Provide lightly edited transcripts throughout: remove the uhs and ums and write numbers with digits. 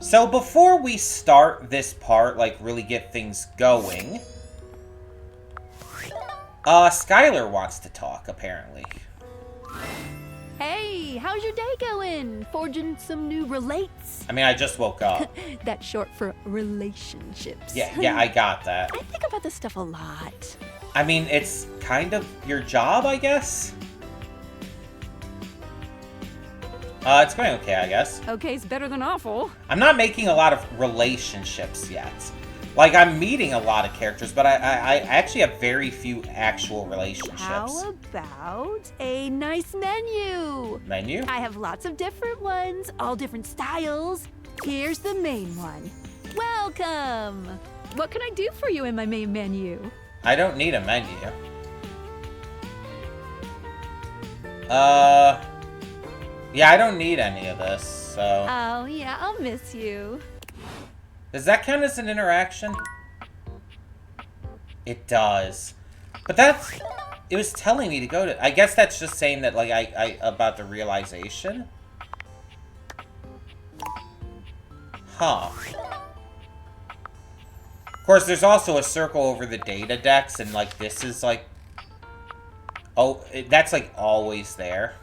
So before we start this part, like really get things going, Skylar wants to talk, apparently. Hey, how's your day going? Forging some new relates? I mean, I just woke up. That's short for relationships. Yeah, I got that. I think about this stuff a lot. I mean, it's kind of your job, I guess? It's going okay, I guess. Okay's better than awful. I'm not making a lot of relationships yet. Like, I'm meeting a lot of characters, but I actually have very few actual relationships. How about a nice menu? Menu? I have lots of different ones, all different styles. Here's the main one. Welcome! What can I do for you in my main menu? I don't need a menu. Yeah, I don't need any of this, so... Oh, yeah, I'll miss you. Does that count as an interaction? It does. But that's... It was telling me to go to... I guess that's just saying that, like, I about the realization? Huh. Of course, there's also a circle over the data decks, and, like, this is, like... Oh, that's, like, always there.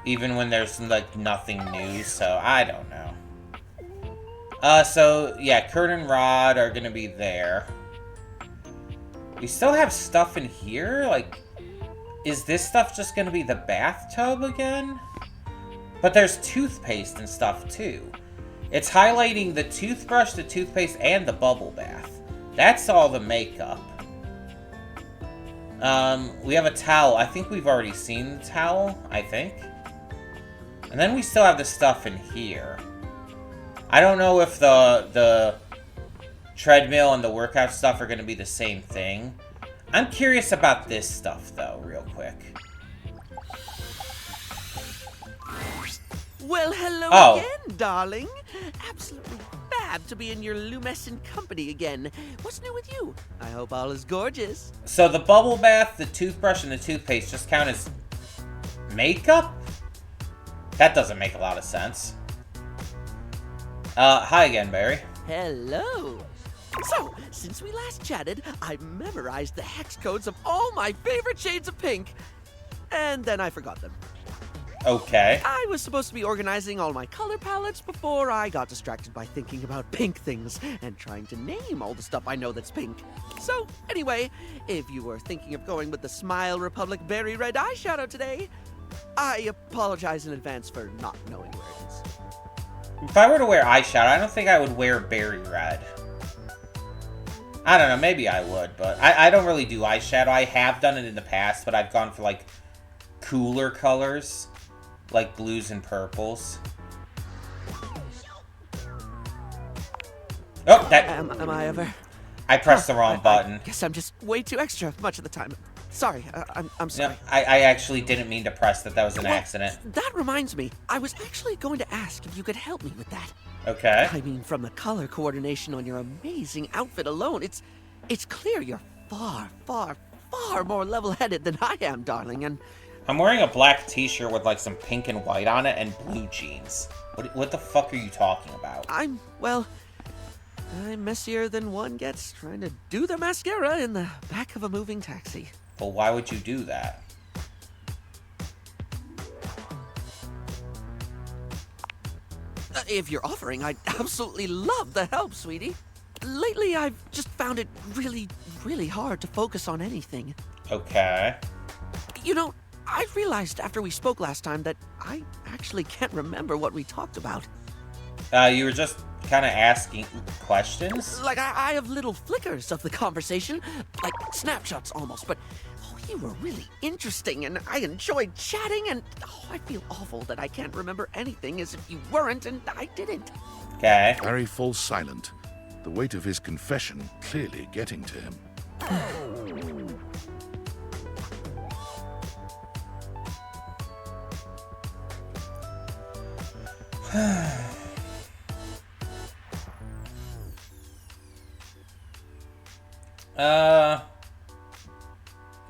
Even when there's, like, nothing new, so I don't know. So, yeah, Kurt and Rod are gonna be there. We still have stuff in here? Like, is this stuff just gonna be the bathtub again? But there's toothpaste and stuff, too. It's highlighting the toothbrush, the toothpaste, and the bubble bath. That's all the makeup. We have a towel. I think we've already seen the towel, I think. And then we still have the stuff in here. I don't know if the treadmill and the workout stuff are going to be the same thing. I'm curious about this stuff, though, real quick. Well, hello again, darling. Absolutely fab to be in your lumescent company again. What's new with you? I hope all is gorgeous. So the bubble bath, the toothbrush, and the toothpaste just count as makeup? That doesn't make a lot of sense. Hi again, Barry. Hello. So, since we last chatted, I memorized the hex codes of all my favorite shades of pink. And then I forgot them. Okay. I was supposed to be organizing all my color palettes before I got distracted by thinking about pink things and trying to name all the stuff I know that's pink. So, anyway, if you were thinking of going with the Smile Republic Berry Red eyeshadow today, I apologize in advance for not knowing where it is. If I were to wear eyeshadow, I don't think I would wear berry red. I don't know, maybe I would, but I don't really do eyeshadow. I have done it in the past, but I've gone for, like, cooler colors, like blues and purples. Oh, that... Am I ever? I pressed the wrong button. I guess I'm just way too extra much of the time. Sorry, I'm sorry. No, I actually didn't mean to press that. That was an accident. That reminds me. I was actually going to ask if you could help me with that. Okay. I mean, from the color coordination on your amazing outfit alone, it's clear you're far, far, far more level-headed than I am, darling, and... I'm wearing a black t-shirt with, like, some pink and white on it and blue jeans. What the fuck are you talking about? I'm messier than one gets trying to do the mascara in the back of a moving taxi. Well, why would you do that? If you're offering, I'd absolutely love the help, sweetie. Lately, I've just found it really, really hard to focus on anything. Okay. You know, I realized after we spoke last time that I actually can't remember what we talked about. You were just kind of asking questions? Like, I have little flickers of the conversation, like snapshots almost, but you were really interesting, and I enjoyed chatting, and I feel awful that I can't remember anything as if you weren't and I didn't. Okay. Barry falls silent, the weight of his confession clearly getting to him.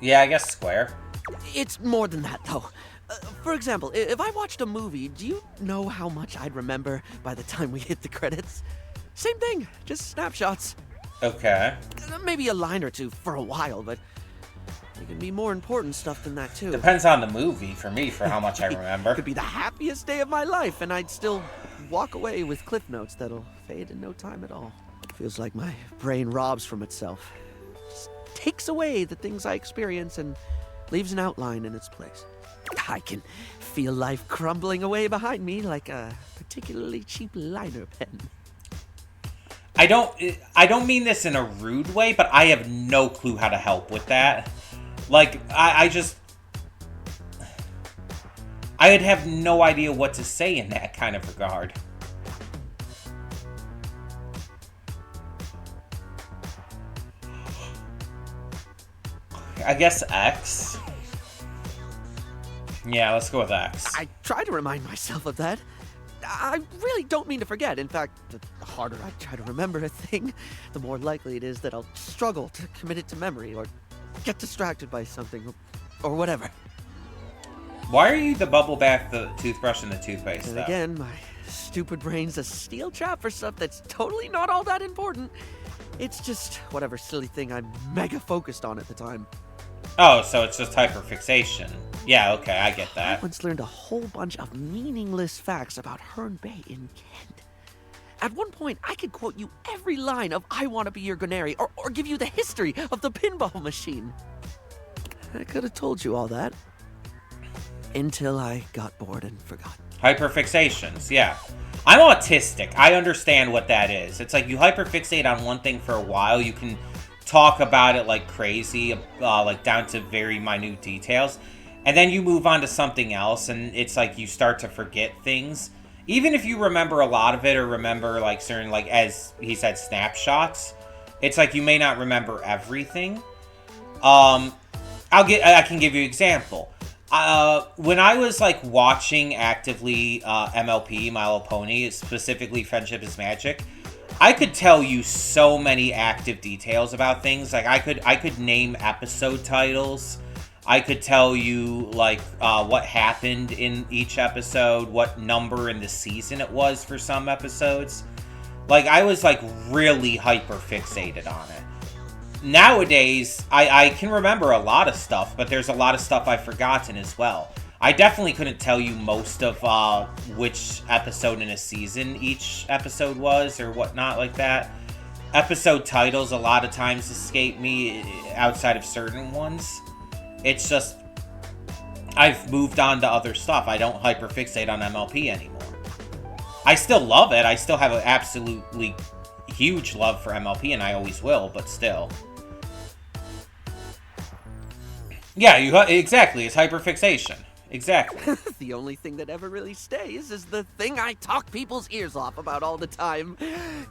Yeah, I guess square. It's more than that, though. For example, if I watched a movie, do you know how much I'd remember by the time we hit the credits? Same thing, just snapshots. Okay. Maybe a line or two for a while, but there can be more important stuff than that, too. Depends on the movie, for me, for how much I remember. Could be the happiest day of my life, and I'd still walk away with cliff notes that'll fade in no time at all. Feels like my brain robs from itself. Just takes away the things I experience and leaves an outline in its place. I can feel life crumbling away behind me like a particularly cheap liner pen. I don't mean this in a rude way, but I have no clue how to help with that. Like, I'd have no idea what to say in that kind of regard. I guess X. Yeah, let's go with X. I try to remind myself of that. I really don't mean to forget. In fact, the harder I try to remember a thing, the more likely it is that I'll struggle to commit it to memory or get distracted by something or whatever. Why are you the bubble bath, the toothbrush, and the toothpaste, And though? again, my stupid brain's a steel trap for stuff that's totally not all that important. It's just whatever silly thing I'm mega focused on at the time. Oh, so it's just hyperfixation. Yeah, okay, I get I that. once learned a whole bunch of meaningless facts about Herne Bay in Kent. At one point, I could quote you every line of I Want to Be Your Gunary, or give you the history of the pinball machine. I could have told you all that. Until I got bored and forgot. Hyperfixations, yeah. I'm autistic. I understand what that is. It's like you hyperfixate on one thing for a while. You can talk about it like crazy, like down to very minute details. And then you move on to something else, and it's like you start to forget things. Even if you remember a lot of it, or remember like certain, like as he said, snapshots, it's like you may not remember everything. I can give you an example. When I was like watching actively MLP, My Little Pony, specifically Friendship is Magic, I could tell you so many active details about things. Like I could name episode titles. I could tell you like what happened in each episode, what number in the season it was for some episodes. Like I was like really hyper fixated on it. Nowadays, I can remember a lot of stuff, but there's a lot of stuff I've forgotten as well. I definitely couldn't tell you most of which episode in a season each episode was or whatnot like that. Episode titles a lot of times escape me outside of certain ones. It's just, I've moved on to other stuff. I don't hyperfixate on MLP anymore. I still love it. I still have an absolutely huge love for MLP, and I always will, but still. Yeah, exactly. It's hyperfixation. Exactly. The only thing that ever really stays is the thing I talk people's ears off about all the time.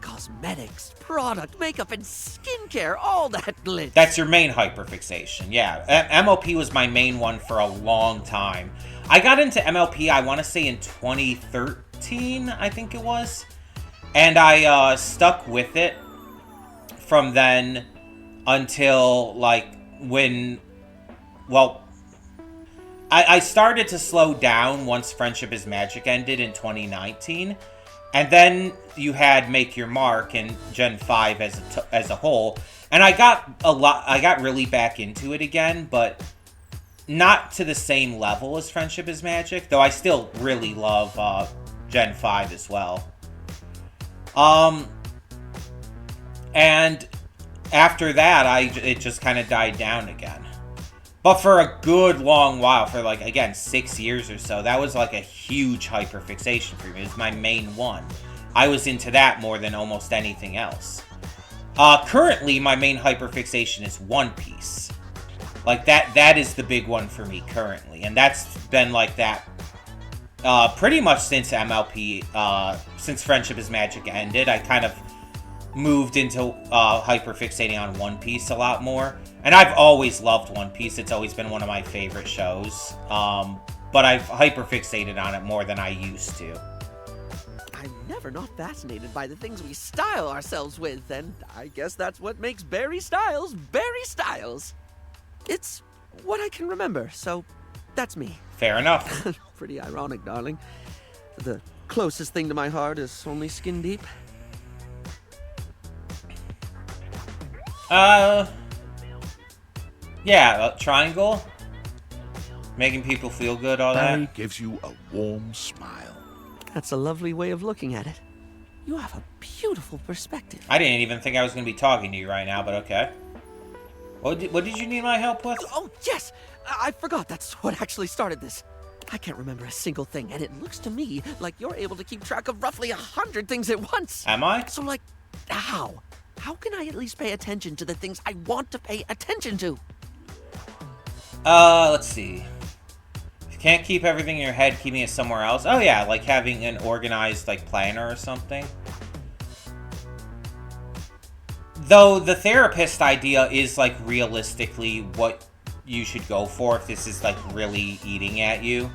Cosmetics, product, makeup, and skincare, all that glitz. That's your main hyperfixation, yeah. MLP was my main one for a long time. I got into MLP, I want to say in 2013, I think it was. And I stuck with it from then until, like, when, well, I started to slow down once Friendship is Magic ended in 2019. And then you had Make Your Mark and Gen 5 as a whole. And I got really back into it again, but not to the same level as Friendship is Magic, though I still really love Gen 5 as well. And after that, it just kind of died down again. But for a good long while, for like, again, 6 years or so, that was like a huge hyperfixation for me. It was my main one. I was into that more than almost anything else. Currently, my main hyperfixation is One Piece. Like, that is the big one for me currently. And that's been like that pretty much since MLP, since Friendship is Magic ended. I kind of moved into hyperfixating on One Piece a lot more. And I've always loved One Piece. It's always been one of my favorite shows. But I've hyperfixated on it more than I used to. I'm never not fascinated by the things we style ourselves with, and I guess that's what makes Barry Styles Barry Styles. It's what I can remember, so that's me. Fair enough. Pretty ironic, darling. The closest thing to my heart is only skin deep. Yeah, triangle. Making people feel good, all Barry that. gives you a warm smile. That's a lovely way of looking at it. You have a beautiful perspective. I didn't even think I was going to be talking to you right now, but okay. What did you need my help with? Oh, yes! I forgot that's what actually started this. I can't remember a single thing, and it looks to me like you're able to keep track of roughly 100 things at once. Am I? So, like, how? How can I at least pay attention to the things I want to pay attention to? Let's see. If you can't keep everything in your head, keeping it somewhere else. Oh yeah, like having an organized, like, planner or something. Though the therapist idea is, like, realistically what you should go for if this is, like, really eating at you.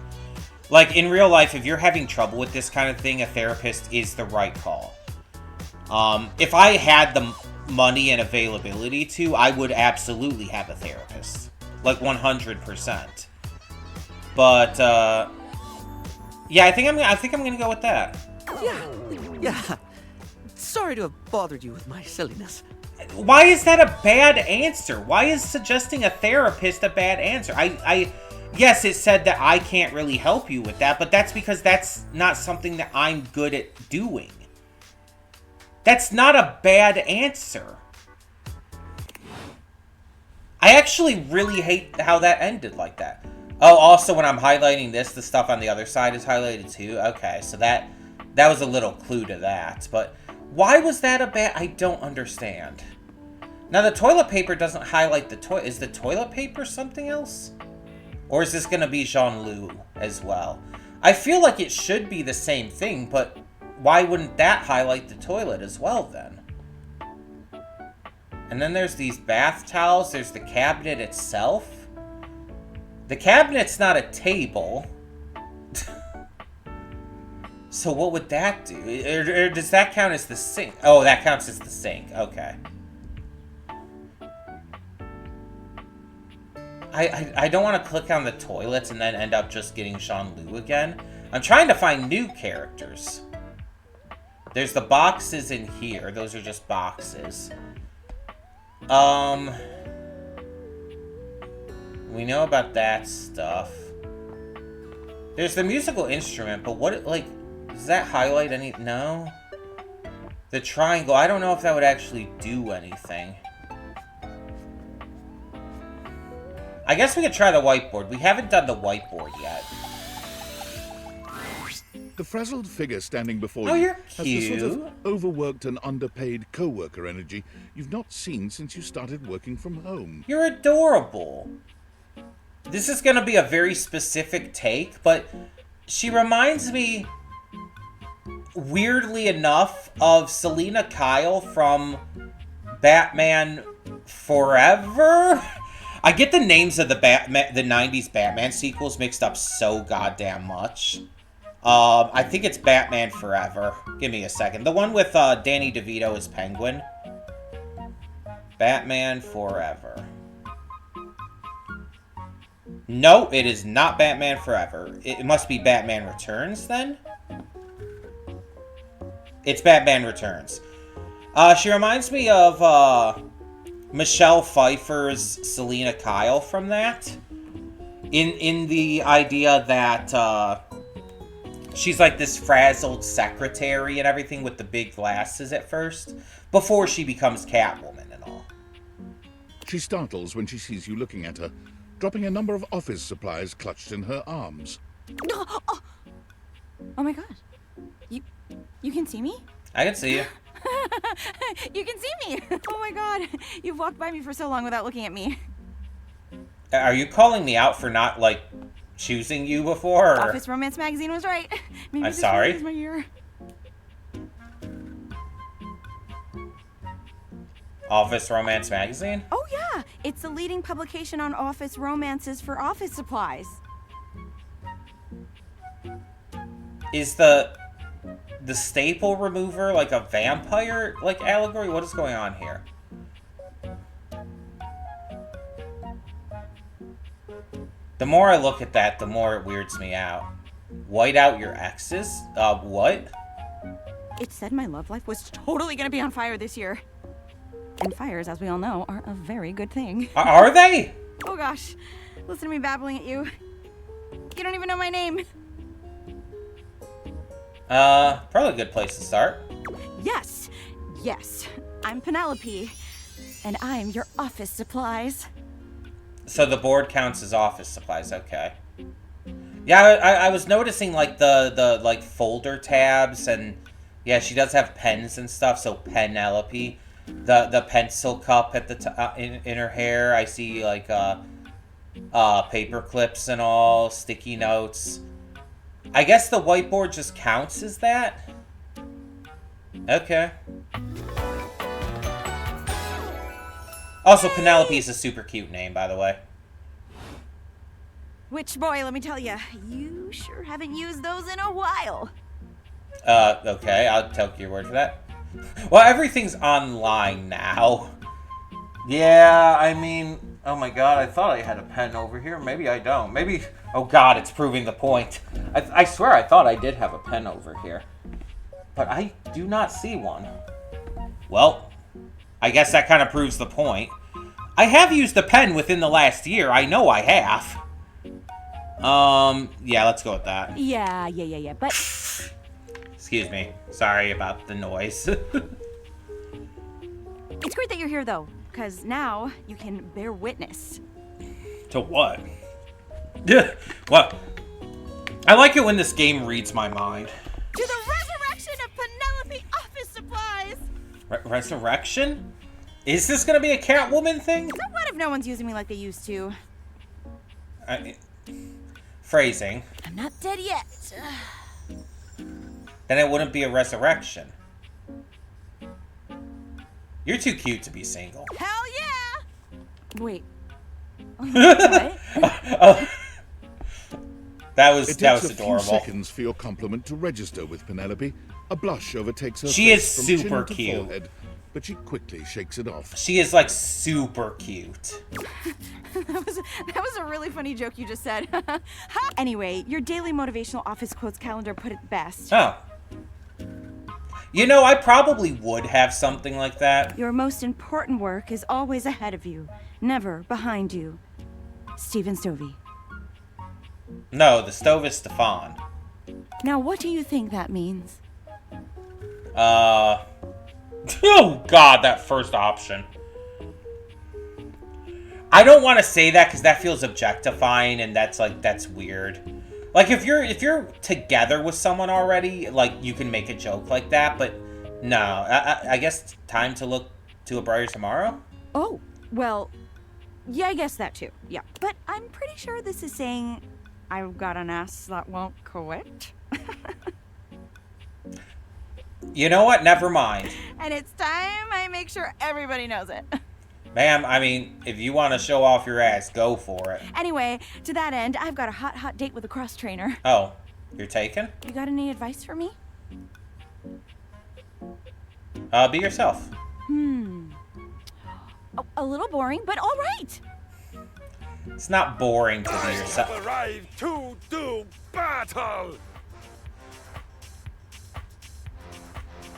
Like, in real life, if you're having trouble with this kind of thing, a therapist is the right call. If I had the money and availability to, I would absolutely have a therapist. Like, 100%. But, yeah, I think I'm gonna go with that. Yeah. Sorry to have bothered you with my silliness. Why is that a bad answer? Why is suggesting a therapist a bad answer? Yes, it said that I can't really help you with that, but that's because that's not something that I'm good at doing. That's not a bad answer. I actually really hate how that ended like that. Oh, also when I'm highlighting this, the stuff on the other side is highlighted too. Okay, so that was a little clue to that. But why was that a bad... I don't understand. Now, the toilet paper doesn't highlight the toilet. Is the toilet paper something else? Or is this going to be Jean-Loup as well? I feel like it should be the same thing, but why wouldn't that highlight the toilet as well then? And then there's these bath towels. There's the cabinet itself. The cabinet's not a table. So what would that do? Or does that count as the sink? Oh, that counts as the sink. Okay. I don't want to click on the toilets and then end up just getting Jean-Loup again. I'm trying to find new characters. There's the boxes in here. Those are just boxes. We know about that stuff. There's the musical instrument, but what, like, does that highlight any... No? The triangle, I don't know if that would actually do anything. I guess we could try the whiteboard. We haven't done the whiteboard yet. The frazzled figure standing before Oh, you you're has the sort cute. of overworked and underpaid co-worker energy you've not seen since you started working from home. You're adorable. This is going to be a very specific take, but she reminds me, weirdly enough, of Selina Kyle from Batman Forever. I get the names of the 90s Batman sequels mixed up so goddamn much. I think it's Batman Forever. Give me a second. The one with Danny DeVito as Penguin. Batman Forever. No, it is not Batman Forever. It must be Batman Returns, then? It's Batman Returns. She reminds me of Michelle Pfeiffer's Selina Kyle from that. In the idea that she's like this frazzled secretary and everything with the big glasses at first, before she becomes Catwoman and all. She startles when she sees you looking at her, dropping a number of office supplies clutched in her arms. Oh my gosh. You can see me? I can see you. You can see me! Oh my god. You've walked by me for so long without looking at me. Are you calling me out for not, like, choosing you before? Or... Office Romance Magazine was right. Maybe I'm this sorry. is my year. Office Romance Magazine? Oh yeah! It's the leading publication on office romances for office supplies. Is the staple remover like a vampire like allegory? What is going on here? The more I look at that, the more it weirds me out. White out your exes? What? It said my love life was totally gonna be on fire this year. And fires, as we all know, are a very good thing. Are they? Oh gosh, listen to me babbling at you. You don't even know my name. Probably a good place to start. Yes, yes, I'm Penelope, and I'm your office supplies. So the board counts as office supplies, okay. Yeah, I was noticing, like, the like, folder tabs, and, yeah, she does have pens and stuff, so Penelope. The pencil cup at the in her hair, I see, like, paper clips and all, sticky notes. I guess the whiteboard just counts as that? Okay. Also, Penelope is a super cute name, by the way. Which, boy, let me tell you, you sure haven't used those in a while. Okay, I'll take your word for that. Well, everything's online now. Yeah, I mean, oh my god, I thought I had a pen over here. Maybe I don't. Maybe, oh god, it's proving the point. I swear I thought I did have a pen over here. But I do not see one. Well, I guess that kind of proves the point. I have used a pen within the last year. I know I have. Yeah, let's go with that. Yeah, but... Excuse me. Sorry about the noise. It's great that you're here, though, because now you can bear witness. To what? What? I like it when this game reads my mind. To the resurrection of Penelope office supplies! Resurrection? Is this gonna be a Catwoman thing? So what if no one's using me like they used to? Phrasing. I'm not dead yet. Then it wouldn't be a resurrection. You're too cute to be single. Hell yeah! Wait. What? That was It takes a adorable. few seconds for your compliment to register with Penelope. A blush overtakes her She face is from super chin to cute. forehead, but she quickly shakes it off. She is like super cute. that was a really funny joke you just said. Anyway, your daily motivational office quotes calendar put it best. Oh. You know, I probably would have something like that. Your most important work is always ahead of you, never behind you. Stephen Stovey. No, the stove is Stefan. Now, what do you think that means? Oh god, that first option. I don't want to say that because that feels objectifying and that's weird. Like if you're together with someone already, like you can make a joke like that, but no. I guess time to look to a brighter tomorrow? Oh, well, yeah, I guess that too. Yeah, but I'm pretty sure this is saying I've got an ass that won't quit. You know what? Never mind. And it's time I make sure everybody knows it. Ma'am, I mean, if you want to show off your ass, go for it. Anyway, to that end, I've got a hot date with a cross trainer. Oh, you're taken? You got any advice for me? Be yourself. A little boring, but all right. It's not boring to be I yourself. have arrived to do battle!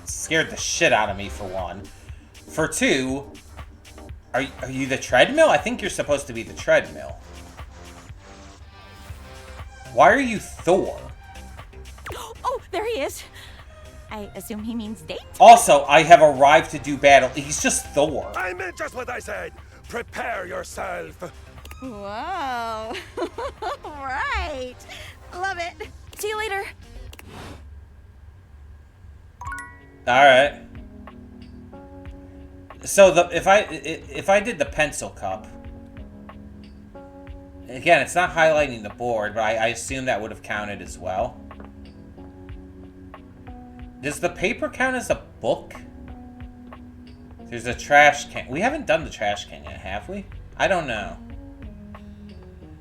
Scared the shit out of me, for one. For two, are you the treadmill? I think you're supposed to be the treadmill. Why are you Thor? Oh, there he is. I assume he means date? Also, I have arrived to do battle. He's just Thor. I meant just what I said. Prepare yourself. Whoa. Right. Love it. See you later. Alright. So if I did the pencil cup, again, it's not highlighting the board, but I assume that would have counted as well. Does the paper count as a book? There's a trash can. We haven't done the trash can yet, have we? I don't know.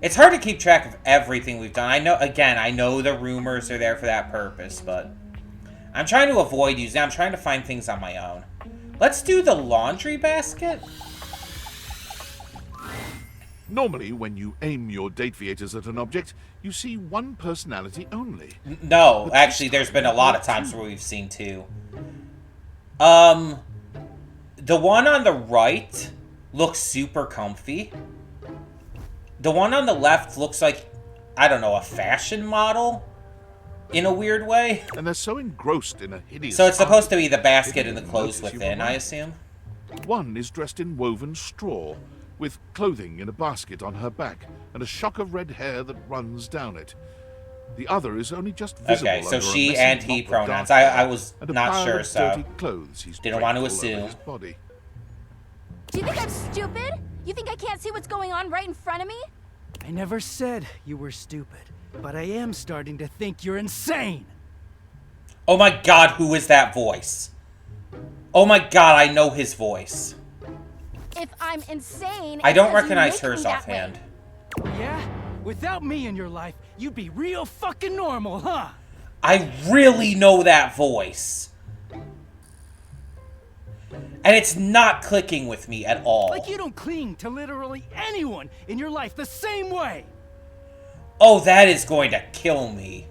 It's hard to keep track of everything we've done. I know the rumors are there for that purpose, but I'm trying to avoid using. I'm trying to find things on my own. Let's do the laundry basket. Normally, when you aim your date viators at an object, you see one personality only. No, But actually, this there's time been a there lot are of times two. where we've seen two. The one on the right looks super comfy. The one on the left looks like, I don't know, a fashion model in a weird way. And they're so engrossed in a hideous... So it's supposed to art, be the they basket didn't and the even clothes notice you within, were I right. assume. One is dressed in woven straw, with clothing in a basket on her back, and a shock of red hair that runs down it. The other is only just visible Okay, so under a she messy and he mop of pronouns. dark hair I was and a not pile sure, of so dirty clothes he's didn't want to draped all over assume. his body. Do you think I'm stupid? You think I can't see what's going on right in front of me? I never said you were stupid, but I am starting to think you're insane. Oh my god, who is that voice? Oh my god, I know his voice. If I'm insane, I don't it's 'cause you recognize make me hers that way. offhand. Yeah? Without me in your life, you'd be real fucking normal, huh? I really know that voice. And it's not clicking with me at all. Like you don't cling to literally anyone in your life the same way. Oh, that is going to kill me.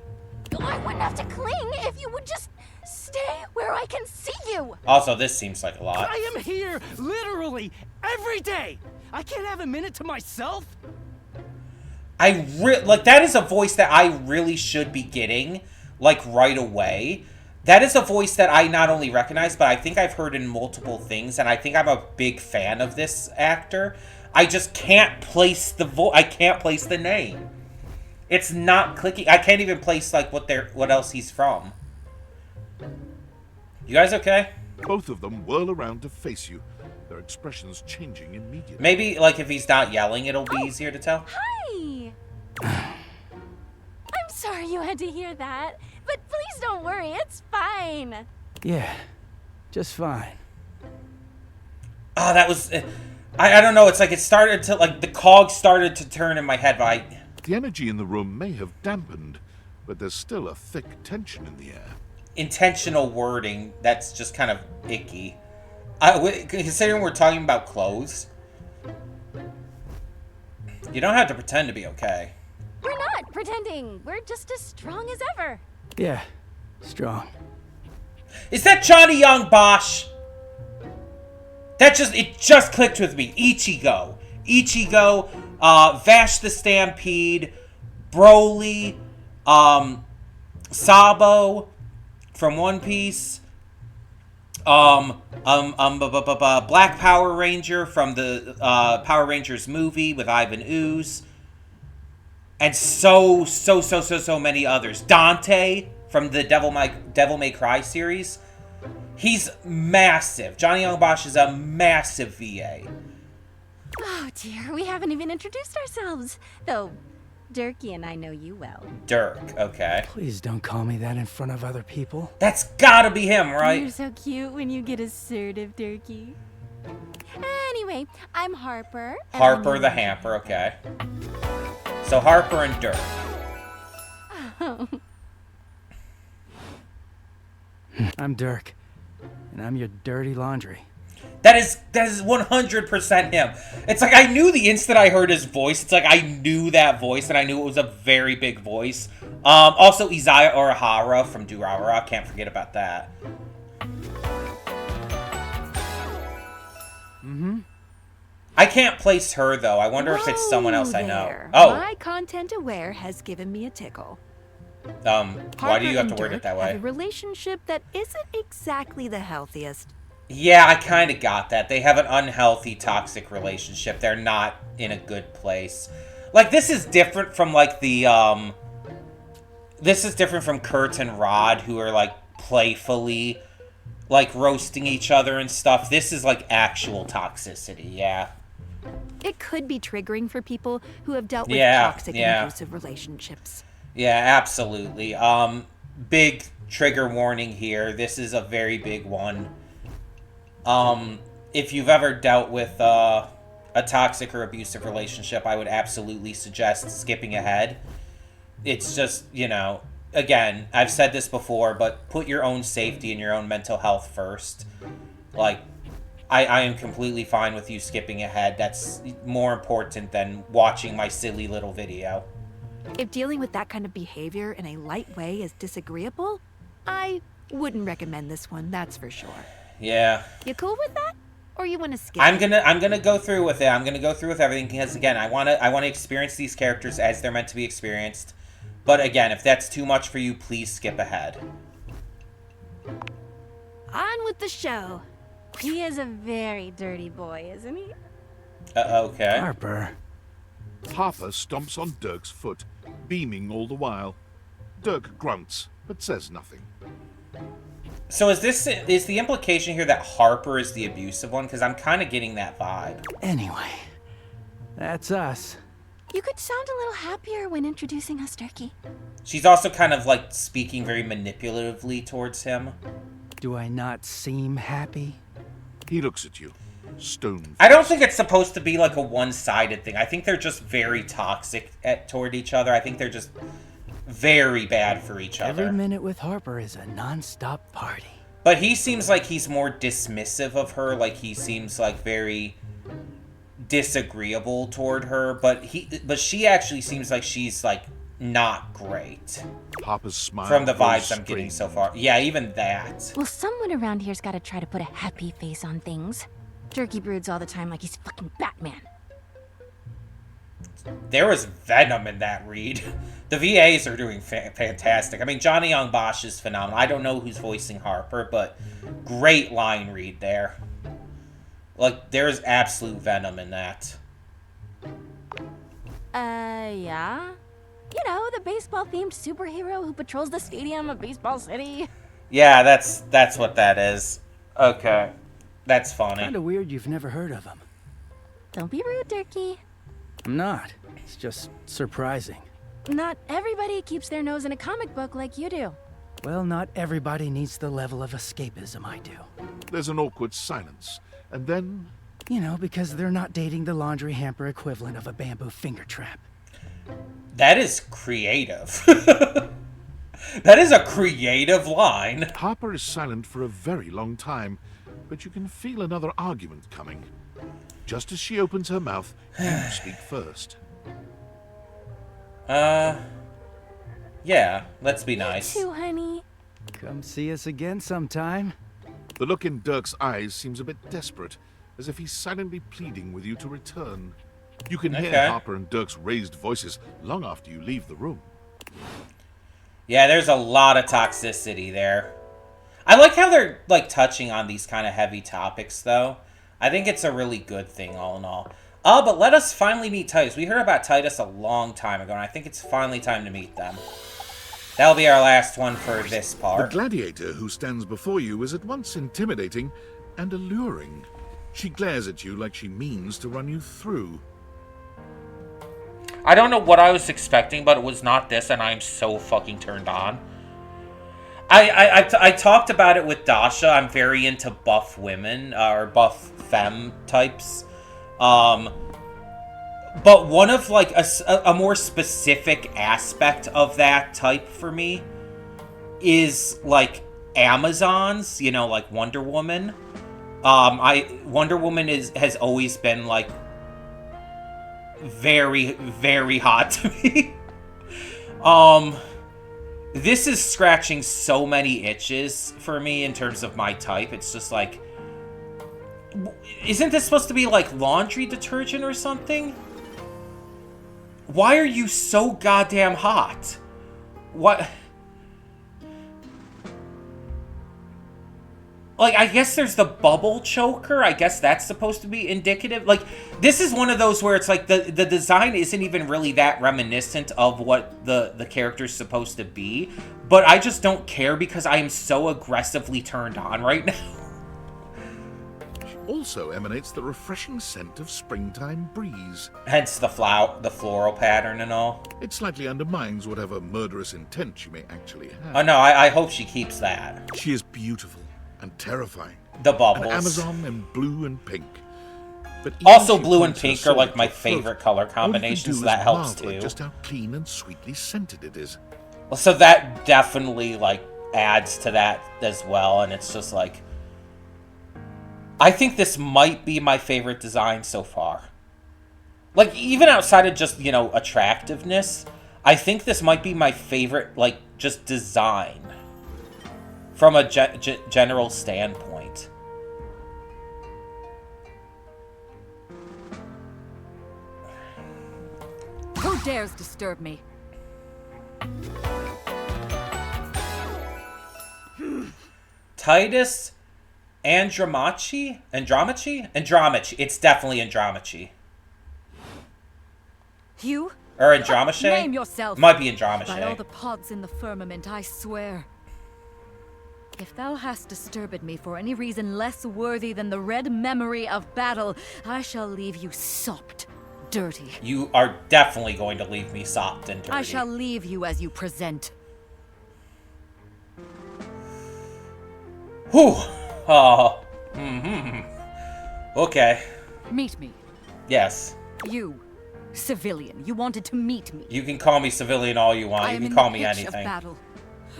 I wouldn't have to cling if you would just stay where I can see you. Also, this seems like a lot. I am here literally every day. I can't have a minute to myself. Like, that is a voice that I really should be getting, like, right away. That is a voice that I not only recognize, but I think I've heard in multiple things, and I think I'm a big fan of this actor. I just can't place the I can't place the name. It's not clicking. I can't even place, like, what else he's from. You guys okay? Both of them whirl around to face you, their expressions changing immediately. Maybe, like, if he's not yelling, it'll be easier to tell. Hi. I'm sorry you had to hear that, but please don't worry, it's fine. Yeah, just fine. Oh, that was... I don't know, it's like it started to... Like, the cogs started to turn in my head, but The energy in the room may have dampened, but there's still a thick tension in the air. intentional wording that's just kind of icky. Considering we're talking about clothes, you don't have to pretend to be okay. We're not pretending. We're just as strong as ever. Yeah, strong. Is that Johnny Young Bosch? It just clicked with me. Ichigo, Vash the Stampede, Broly, Sabo from One Piece, Black Power Ranger from the Power Rangers movie with Ivan Ooze, and so many others. Dante from the Devil May Cry series. He's massive. Johnny Young Bosch is a massive VA. Oh dear, we haven't even introduced ourselves. Though, Durkee and I know you well. Dirk, okay. Please don't call me that in front of other people. That's gotta be him, right? You're so cute when you get assertive, Durkee. Anyway, I'm Harper. and Harper I'm the Hamper, okay. So Harper and Dirk. I'm Dirk, and I'm your dirty laundry. That is 100% him. It's like I knew the instant I heard his voice. It's like I knew that voice, and I knew it was a very big voice. Also Izaya Urahara from Durarara. Can't forget about that. I can't place her though. I wonder if it's someone else I know. There. Oh, My content aware has given me a tickle. why do you have to Harper word and it that Dirk have way? a relationship that isn't exactly the healthiest. Yeah, I kind of got that. They have an unhealthy, toxic relationship. They're not in a good place. Like, this is different from, like, This is different from Kurt and Rod, who are, like, playfully, like, roasting each other and stuff. This is, like, actual toxicity, yeah. It could be triggering for people who have dealt with Yeah, toxic yeah. and abusive relationships. Yeah, absolutely. Big trigger warning here. This is a very big one. If you've ever dealt with a toxic or abusive relationship, I would absolutely suggest skipping ahead. It's just, again, I've said this before, but put your own safety and your own mental health first. Like, I am completely fine with you skipping ahead. That's more important than watching my silly little video. If dealing with that kind of behavior in a light way is disagreeable, I wouldn't recommend this one, that's for sure. Yeah. You cool with that? Or you want to skip? I'm gonna go through with it. I'm gonna go through with everything because again, I wanna experience these characters as they're meant to be experienced. But again, if that's too much for you, please skip ahead. On with the show. He is a very dirty boy, isn't he? Okay. Harper. Harper stomps on Dirk's foot, beaming all the while. Dirk grunts, but says nothing. So is the implication here that Harper is the abusive one? Because I'm kind of getting that vibe. Anyway, that's us. You could sound a little happier when introducing us, Turkey. She's also kind of like speaking very manipulatively towards him. Do I not seem happy? He looks at you, stone-faced. I don't think it's supposed to be like a one-sided thing. I think they're just very toxic toward each other. I think they're just very bad for each other. Every minute with Harper is a non-stop party. But he seems like he's more dismissive of her. Like he seems like very disagreeable toward her. But she actually seems like she's like not great. Harper's smile From the grows vibes I'm getting strained. so far. Yeah, even that. Well, someone around here's got to try to put a happy face on things. Turkey broods all the time like he's fucking Batman. There was venom in that read. The VAs are doing fantastic. I mean, Johnny Young Bosch is phenomenal. I don't know who's voicing Harper, but great line read there. Like, there's absolute venom in that. Yeah? You know, the baseball-themed superhero who patrols the stadium of Baseball City. Yeah, that's what that is. Okay. That's funny. Kinda weird you've never heard of him. Don't be rude, Turkey. I'm not. It's just surprising. Not everybody keeps their nose in a comic book like you do. Well, not everybody needs the level of escapism I do. There's an awkward silence, and then... You know, because they're not dating the laundry hamper equivalent of a bamboo finger trap. That is creative. That is a creative line. Harper is silent for a very long time, but you can feel another argument coming. Just as she opens her mouth, you speak first. Yeah, let's be nice. You too, honey. Come see us again sometime. The look in Dirk's eyes seems a bit desperate, as if he's silently pleading with you to return. You can hear Okay. Harper and Dirk's raised voices long after you leave the room. Yeah, there's a lot of toxicity there. I like how they're, like, touching on these kind of heavy topics, though. I think it's a really good thing, all in all. But let us finally meet Titus. We heard about Titus a long time ago, and I think it's finally time to meet them. That'll be our last one for this The part. gladiator who stands before you is at once intimidating and alluring. She glares at you like she means to run you through. I don't know what I was expecting, but it was not this, and I'm so fucking turned on. I talked about it with Dasha. I'm very into buff women, or buff femme types. But one of, like, a more specific aspect of that type for me is, like, Amazons, you know, like Wonder Woman. Wonder Woman has always been, like, very, very hot to me. This is scratching so many itches for me in terms of my type. It's just like, isn't this supposed to be like laundry detergent or something? Why are you so goddamn hot? What? Like, I guess there's the bubble choker. I guess that's supposed to be indicative. Like, this is one of those where it's like the design isn't even really that reminiscent of what the character's supposed to be. But I just don't care because I am so aggressively turned on right now. She also emanates the refreshing scent of springtime breeze. Hence the floral pattern and all. It slightly undermines whatever murderous intent she may actually have. Oh no, I hope she keeps that. She is beautiful and terrifying. The bubbles. An Amazon in blue and pink. But even Also, as she blue and points her pink are sword like at my your throat, favorite color all you can combinations, do so that is helps marvel at too. just how clean and sweetly scented it is. Well, so that definitely, like, adds to that as well, and it's just like... I think this might be my favorite design so far. Like, even outside of just, you know, attractiveness, I think this might be my favorite, like, just design. From a general standpoint. Who dares disturb me? Titus Andromachi? Andromachi. It's definitely Andromachi. You? Or Andromache? Name yourself. Might be Andromache. By all the pods in the firmament, I swear. If thou hast disturbed me for any reason less worthy than the red memory of battle, I shall leave you sopped, dirty. You are definitely going to leave me sopped and dirty. I shall leave you as you present. Whew. Oh. Okay. Meet me. Yes. You, civilian. You wanted to meet me. You can call me civilian all you want. I You am can in call the me pitch anything. Of battle.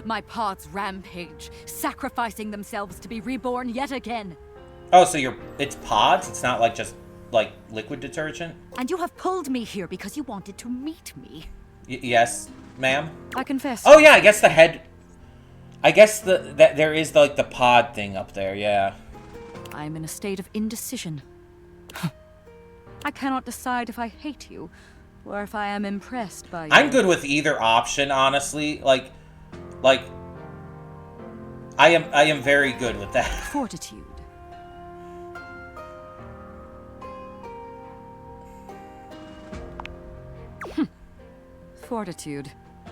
My pods rampage, sacrificing themselves to be reborn yet again. Oh, so it's pods? It's not like just like liquid detergent? And you have pulled me here because you wanted to meet me. Yes, ma'am. I confess. Oh yeah, I guess the head. I guess that there is like the pod thing up there. Yeah. I am in a state of indecision. I cannot decide if I hate you, or if I am impressed by you. I'm good with either option, honestly. Like, I am very good with that. Fortitude. Fortitude.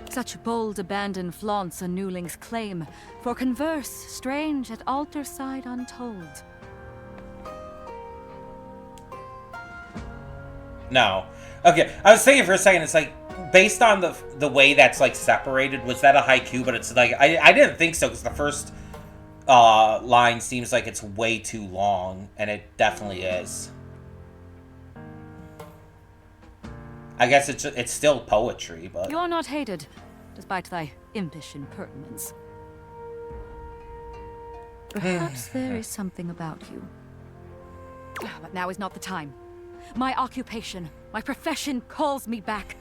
Such bold abandon flaunts a newling's claim, for converse strange at altar side untold. No. Okay, I was thinking for a second, it's like, based on the way that's, like, separated, was that a haiku? But it's like, I didn't think so, because the first line seems like it's way too long, and it definitely is. I guess it's still poetry, but... You are not hated, despite thy impish impertinence. Perhaps there is something about you. But now is not the time. My occupation, my profession calls me back.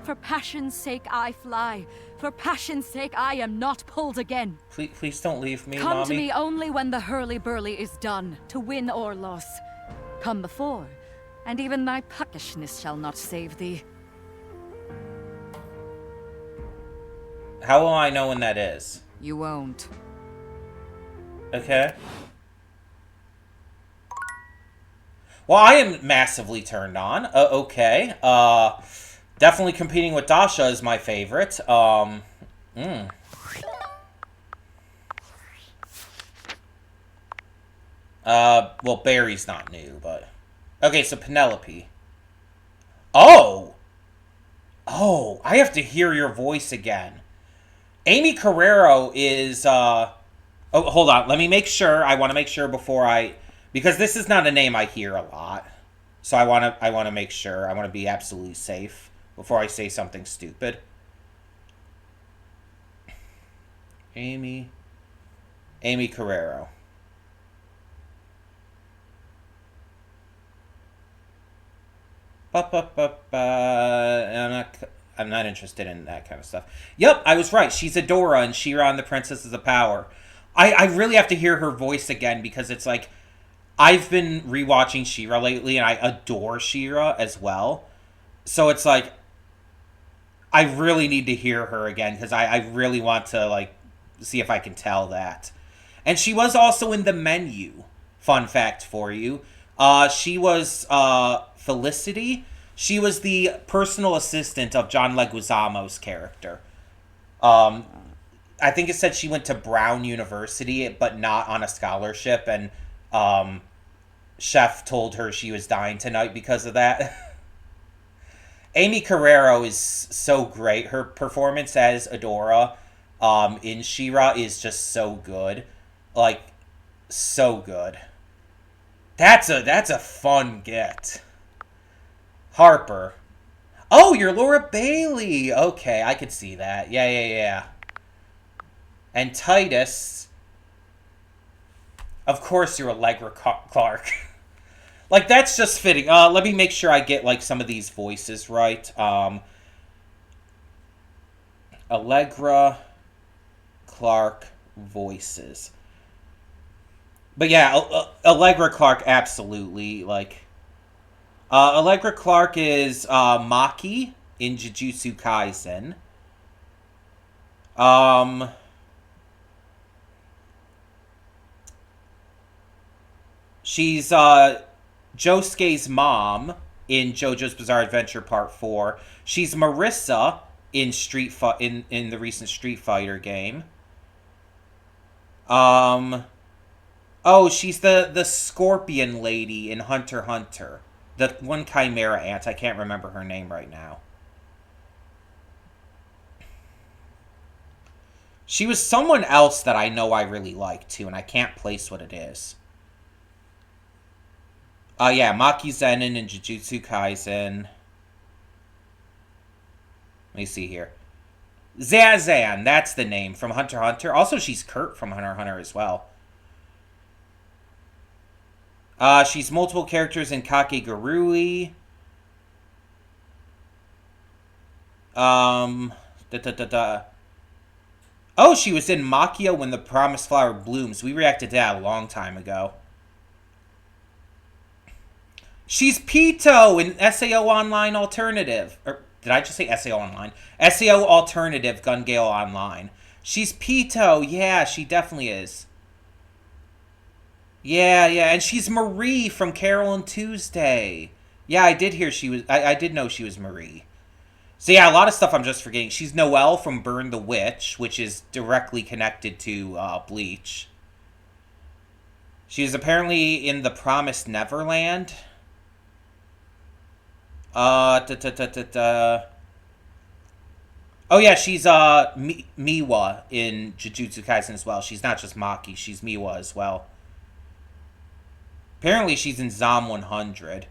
For passion's sake I fly. For passion's sake I am not pulled again. Please don't leave me, Come Mommy. to me only when the hurly-burly is done, to win or loss. Come before, and even thy puckishness shall not save thee. How will I know when that is? You won't. Okay. Well, I am massively turned on. Okay. Definitely competing with Dasha is my favorite. Well, Barry's not new, but... Okay, so Penelope. Oh! Oh, I have to hear your voice again. Amy Carrero is, Oh, hold on. Let me make sure. I want to make sure before I... Because this is not a name I hear a lot. So I want to make sure. I want to be absolutely safe before I say something stupid. Amy Carrero. I'm not interested in that kind of stuff. Yep, I was right. She's Adora and She-Ra and the Princesses of Power. I really have to hear her voice again because it's like... I've been rewatching She-Ra lately and I adore She-Ra as well. So it's like... I really need to hear her again because I really want to like see if I can tell that. And she was also in The Menu. Fun fact for you. She was Felicity. She was the personal assistant of John Leguizamo's character. I think it said she went to Brown University, but not on a scholarship, and Chef told her she was dying tonight because of that. Amy Carrero is so great. Her performance as Adora in She-Ra is just so good. Like, so good. That's a fun get. Harper. Oh, you're Laura Bailey. Okay, I could see that. Yeah. And Titus. Of course you're Allegra Clark. Like, that's just fitting. Let me make sure I get, like, some of these voices right. Allegra Clark voices. But yeah, Allegra Clark, absolutely. Like, Allegra Clark is Maki in Jujutsu Kaisen. She's Josuke's mom in JoJo's Bizarre Adventure Part 4. She's Marissa in in the recent Street Fighter game. Oh, she's the scorpion lady in Hunter x Hunter. The one Chimera ant. I can't remember her name right now. She was someone else that I know I really like, too, and I can't place what it is. Yeah, Maki Zenin in Jujutsu Kaisen. Let me see here. Zazan, that's the name, from Hunter x Hunter. Also, she's Kurt from Hunter x Hunter as well. She's multiple characters in Kakegurui. Oh, she was in Makia When the Promised Flower Blooms. We reacted to that a long time ago. She's Pito in SAO Online Alternative. Or, did I just say SAO Online? SAO Alternative Gun Gale Online. She's Pito. Yeah, she definitely is. Yeah, and she's Marie from Carol and Tuesday. Yeah, I did hear she was... I did know she was Marie. So yeah, a lot of stuff I'm just forgetting. She's Noelle from Burn the Witch, which is directly connected to Bleach. She was apparently in The Promised Neverland. Oh yeah, she's Miwa in Jujutsu Kaisen as well. She's not just Maki, she's Miwa as well. Apparently she's in Zom 100.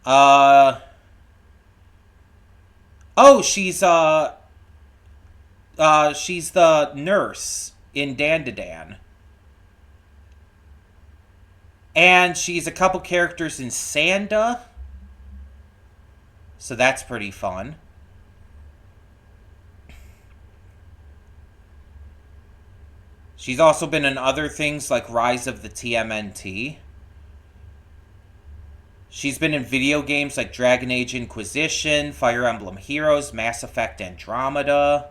Oh, she's the nurse in Dandadan. And she's a couple characters in Sanda. So that's pretty fun. She's also been in other things like Rise of the TMNT. She's been in video games like Dragon Age Inquisition, Fire Emblem Heroes, Mass Effect Andromeda.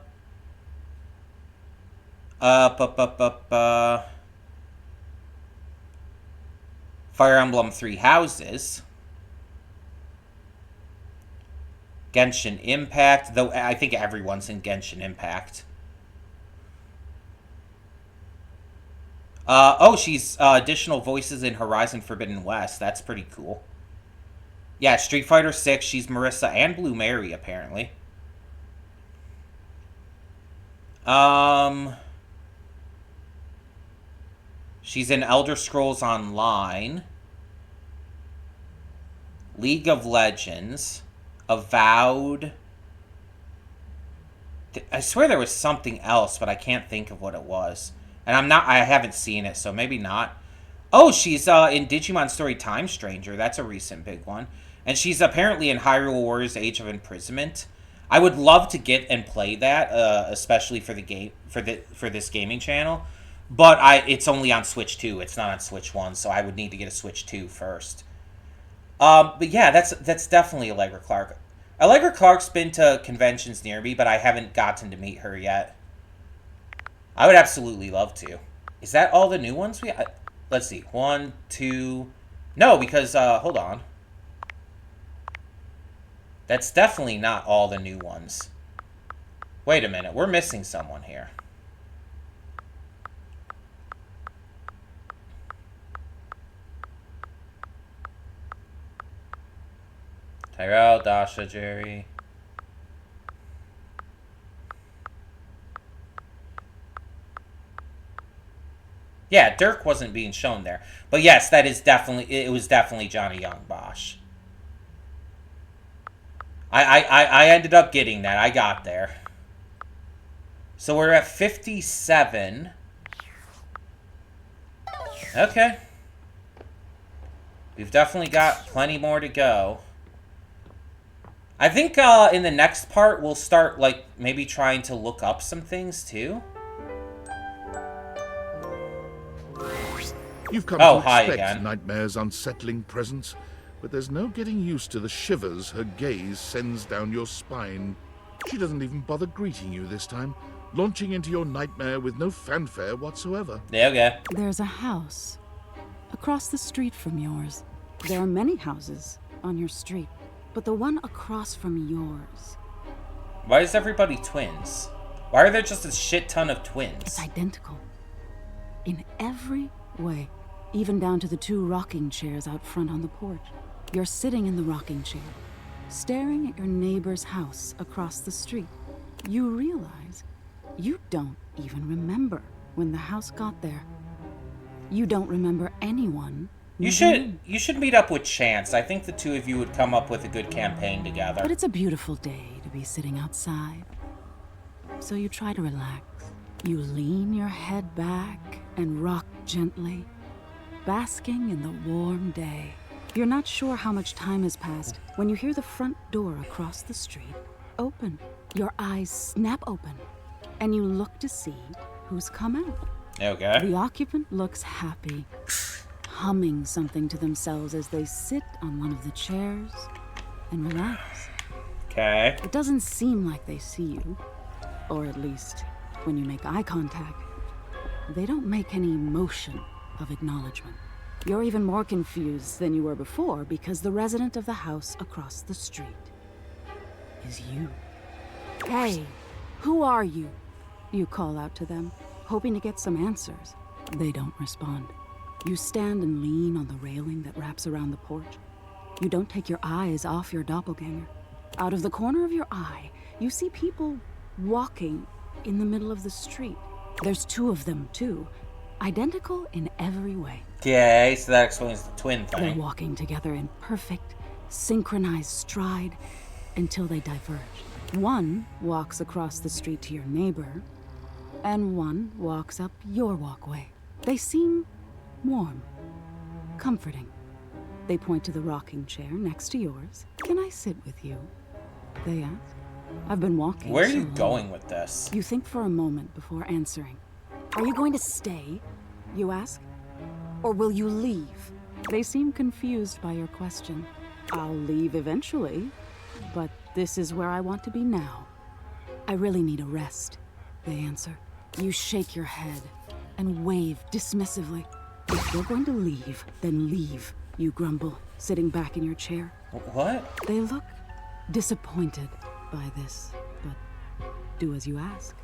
Fire Emblem Three Houses. Genshin Impact, though I think everyone's in Genshin Impact. Oh, she's additional voices in Horizon Forbidden West. That's pretty cool. Yeah, Street Fighter 6, she's Marissa and Blue Mary, apparently. She's in Elder Scrolls Online. League of Legends. Avowed. I swear there was something else, but I can't think of what it was. And I haven't seen it, so maybe not. Oh, she's in Digimon Story Time Stranger. That's a recent big one. And she's apparently in Hyrule Warriors Age of Imprisonment. I would love to get and play that, especially for the game for this gaming channel. But it's only on Switch 2. It's not on Switch 1, so I would need to get a Switch 2 first. But yeah, that's definitely Allegra Clark. Allegra Clark's been to conventions near me, but I haven't gotten to meet her yet. I would absolutely love to. Is that all the new ones we... let's see. 1, 2... No, because, hold on. That's definitely not all the new ones. Wait a minute. We're missing someone here. Tyrell, Dasha, Jerry... Yeah, Dirk wasn't being shown there. But yes, it was definitely Johnny Young Bosch. I ended up getting that. I got there. So we're at 57. Okay. We've definitely got plenty more to go. I think in the next part, we'll start, like, maybe trying to look up some things, too. You've come Oh, to hi expect again. Nightmare's unsettling presence, but there's no getting used to the shivers her gaze sends down your spine. She doesn't even bother greeting you this time, launching into your nightmare with no fanfare whatsoever. Yeah, okay. There's a house across the street from yours. There are many houses on your street, but the one across from yours, Why is everybody twins? Why are there just a shit ton of twins? it's identical. In every way, even down to the 2 rocking chairs out front on the porch. You're sitting in the rocking chair, staring at your neighbor's house across the street. You realize you don't even remember when the house got there. You don't remember anyone. You should meet up with Chance. I think the two of you would come up with a good campaign together. But it's a beautiful day to be sitting outside. So you try to relax. You lean your head back and rock gently, basking in the warm day. You're not sure how much time has passed when you hear the front door across the street open. Your eyes snap open, and you look to see who's come out. Okay. The occupant looks happy, humming something to themselves as they sit on one of the chairs and relax. Okay. It doesn't seem like they see you, or at least when you make eye contact, they don't make any motion of acknowledgement. You're even more confused than you were before because the resident of the house across the street is you. Hey, who are you? You call out to them, hoping to get some answers. They don't respond. You stand and lean on the railing that wraps around the porch. You don't take your eyes off your doppelganger. Out of the corner of your eye, you see people walking in the middle of the street. There's 2 of them, too, identical in every way. Okay, so that explains the twin They're thing. walking together in perfect, synchronized stride until they diverge. One walks across the street to your neighbor, and one walks up your walkway. They seem warm, comforting. They point to the rocking chair next to yours. Can I sit with you? They ask. I've been walking. Where are so you long." going with this? You think for a moment before answering. Are you going to stay? You ask. Or will you leave? They seem confused by your question. I'll leave eventually, but this is where I want to be now. I really need a rest, they answer. You shake your head and wave dismissively. If you're going to leave, then leave, you grumble, sitting back in your chair. What? They look disappointed by this, but do as you ask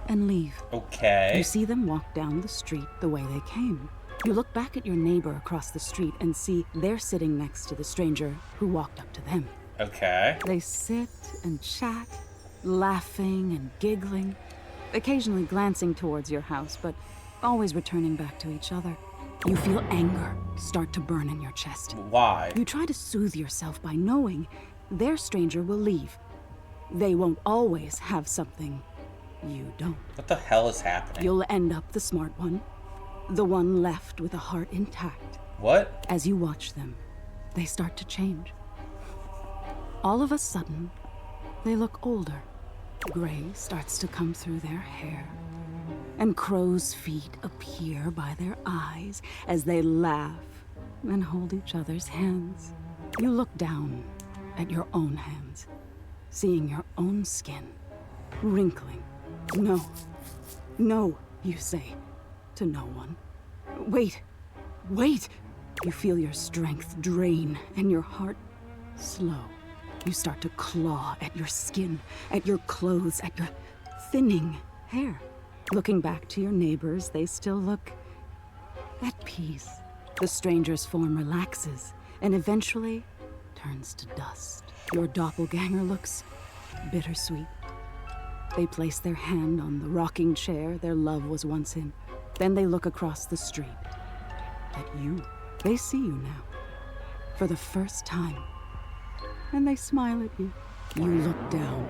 and leave. Okay. You see them walk down the street the way they came. You look back at your neighbor across the street and see they're sitting next to the stranger who walked up to them. Okay. They sit and chat, laughing and giggling, occasionally glancing towards your house, but always returning back to each other. You feel anger start to burn in your chest. Why? You try to soothe yourself by knowing their stranger will leave. They won't always have something you don't. What the hell is happening? You'll end up the smart one, the one left with a heart intact. What? As you watch them, they start to change. All of a sudden, they look older. Gray starts to come through their hair, and crow's feet appear by their eyes as they laugh and hold each other's hands. You look down at your own hands, seeing your own skin wrinkling. No, no, you say to no one. Wait, wait! You feel your strength drain and your heart slow. You start to claw at your skin, at your clothes, at your thinning hair. Looking back to your neighbors, they still look at peace. The stranger's form relaxes and eventually turns to dust. Your doppelganger looks bittersweet. They place their hand on the rocking chair their love was once in. Then they look across the street at you. They see you now, for the first time, and they smile at you. You look down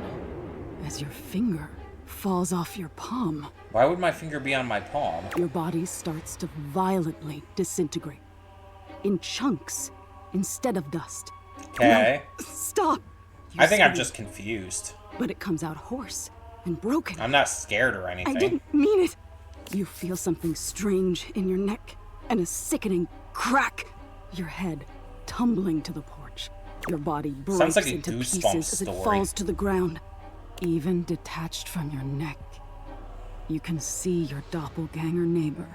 as your finger falls off your palm. Why would my finger be on my palm? Your body starts to violently disintegrate. In chunks, instead of dust. Okay. No, stop! You I think I'm scream, just confused. But it comes out hoarse and broken. I'm not scared or anything. I didn't mean it. You feel something strange in your neck and a sickening crack. Your head tumbling to the porch. Your body breaks Sounds like a into Goosebumps pieces as it story. falls to the ground. Even detached from your neck, you can see your doppelganger neighbor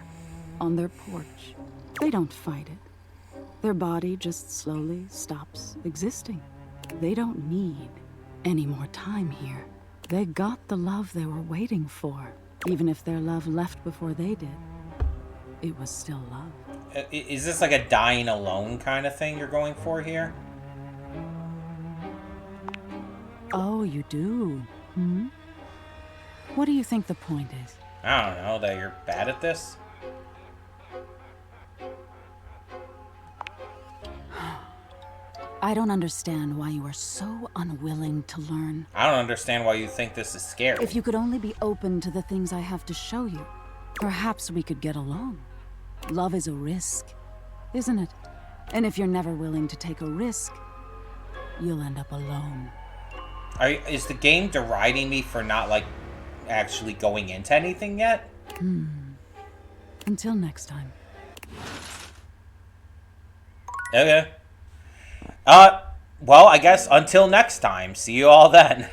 on their porch. They don't fight it. Their body just slowly stops existing. They don't need any more time here. They got the love they were waiting for. Even if their love left before they did, it was still love. Is this like a dying alone kind of thing you're going for here? Oh, you do? Hmm? What do you think the point is? I don't know, that you're bad at this? I don't understand why you are so unwilling to learn. I don't understand why you think this is scary. If you could only be open to the things I have to show you, perhaps we could get along. Love is a risk, isn't it? And if you're never willing to take a risk, you'll end up alone. Is the game deriding me for not, like, actually going into anything yet? Until next time. Okay. Well, I guess until next time. See you all then.